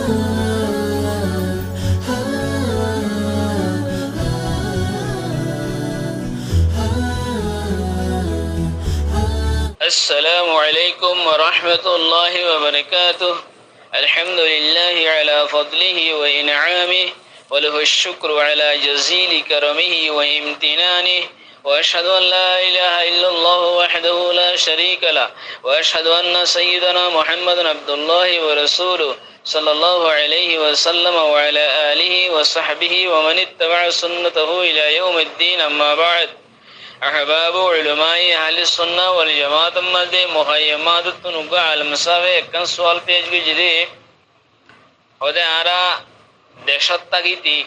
السلام عليكم ورحمة الله وبركاته. الحمد لله على فضله وإنعامه وله الشكر على جزيل كرمه وامتنانه وأشهد أن لا إله إلا الله وحده لا شريك له وأشهد أن سيدنا محمد عبد الله ورسوله صلى الله عليه وسلم وعلى آله وصحبه ومن اتبع سنته إلى يوم الدين. أما بعد، أحباب علماء أهل السنة والجماعة مدى مخيمات التنقى على المسافة كان سؤال پیش گجری وده آرا দেশত তাগিতি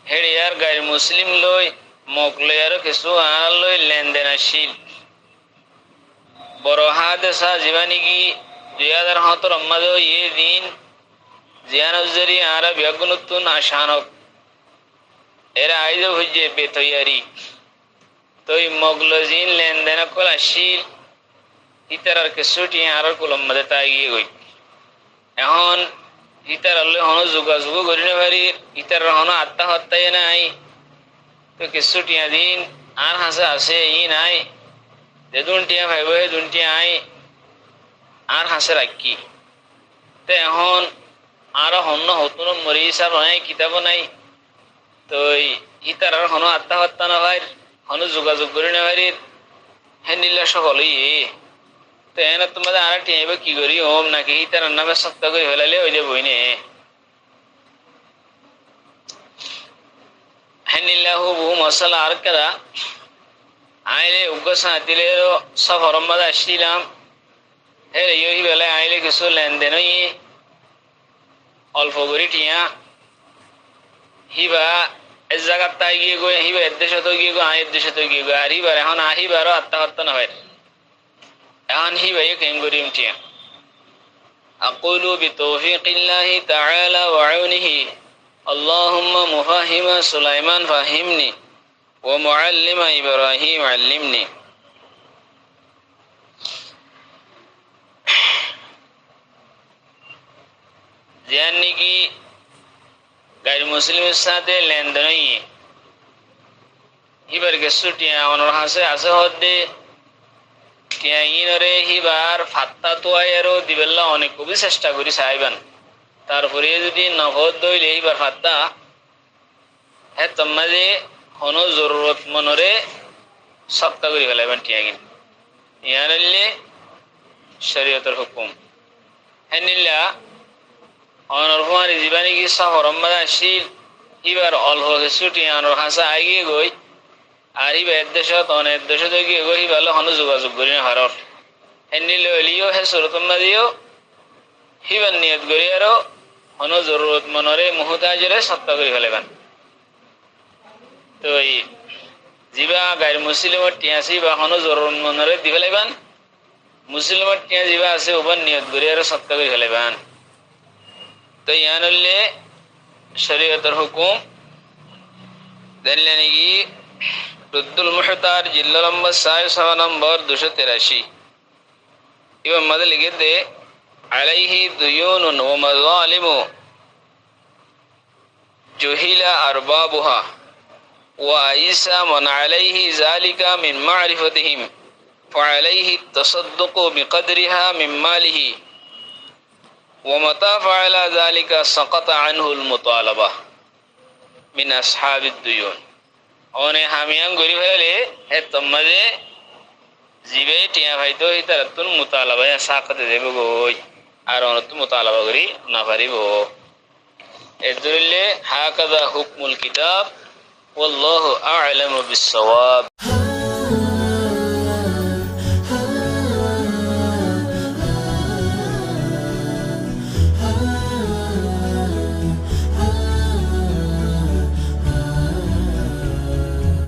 হেড়িয়ার গাইর মুসলিম লই মোকলে আর কিছু আর লই লেনদেন আসিল বড় হাদেসা জীবানী কি 2017 মধ্যে এই দিন জিয়ানজরি আরা বিয়াগুনতুন আশানক এরা আইজ হইছে বেতয়ারি তই মগলজিন লেনদেন কল আসিল ইতারার কিছুটি আর কলম মধ্যে তাগিয়ে গই এখন ইতার আল্লে হন যোগাযোগ করি না পারি ইতার হন আত্মহত্যায় নাই তো কিছুটিয়া দিন আর হাসে আছে ই নাই যে দুনটিয়া ভাইব হে দুনটিয়া আই আর হাসে রাখি তো এখন আর হন্য হতুন মরি হিসাব নাই কিতাব নাই তো ইতার হন আত্মহত্যা না ভাই হন যোগাযোগ করি না পারি হে নিলে সকলই তো এনে তোমাদের আর টিয়াইব কি করি ওম নাকি ইতার নামে সত্য করে ফেলালে ওই যে বইনে হেনিল্লাহু বহু মশলা আর কাদা আইলে উগ্গসা দিলে সব হরম্মদ আসছিলাম হে ইহি বেলায় আইলে কিছু লেনদেন অল্প করে টিয়া হিবা এক জায়গার তাই গিয়ে গো হিবা এদেশত গিয়ে গো আয় দেশত গিয়ে গো আর হিবার এখন আহিবারও আত্মহত্যা না হয় এখন হি ভাই কেম করিম টিয়া أقول بتوفيق الله تعالى وعونه اللهم مفهم سليمان فهمني ومعلم إبراهيم علمني. يعني কি গায়র মুসলিমের সাথে লেনদেন হিবার গেছুটিয়া অনর হাসে আছে হদ্দে ইনরে হিবার ফাত্তা তোয়ারও দিবেল্লা অনেক খুবই চেষ্টা করি চাইবান তারপরে যদি নগদ দইলে হিবার ফাত্তা হে তোমাদের হন জরুরত মনরে সত্তা করে ফেলাইবেন টিয়াগিন ইয়ানলে শরীয়তের হুকুম হেনিল্লা অনর হুমারি জীবানী কি সফরম্মাদ আসিল হিবার অল্প কিছুটি অনর হাসা আগিয়ে গই আর হিবা এদেশত অনেক দেশত গিয়ে গই হিবাল হন যোগাযোগ করি না ভারত হেনিলে হলিও হে সুরতম্মা দিও হিবার নিয়ত করি আরো হন জরুরত মনরে মুহতাজরে সত্তা করে ফেলাইবেন তো জিবা গাইর মুসলিমর টিয়াসি বা হন জরুরত মনরে দি ফেলাইবেন মুসলিমর টিয়া জিবা আছে ওবার নিয়ত করি আরো সত্তা করে ফেলাইবেন তো ইয়ানলে শরীয়তের হুকুম জানলেন কি রুদ্দুল মুহতার জিল্লা নম্বর 6 নম্বর 283 ইমাম মাদে লিখে দে আলাইহি দুয়ুনুন ওয়া মাযালিমু জুহিলা আরবাবুহা ওয়া আইসা মান আলাইহি যালিকা মিন মারিফাতিহিম ফাআলাইহি তাসাদ্দুকু বিকদরিহা মিন মালিহি ومتى فعل ذلك سقط عنه المطالبة من أصحاب الديون ওনে হামিয়ান গরি ফেলে হে তোমাদে জিবে টিয়া ভাইতো হিতারাতুন মুতালাবা সাকাতে দেব গই আর অনত মুতালাবা করি না পারিব এদুল্লে হাকাদা হুকমুল কিতাব والله أعلم بالصواب.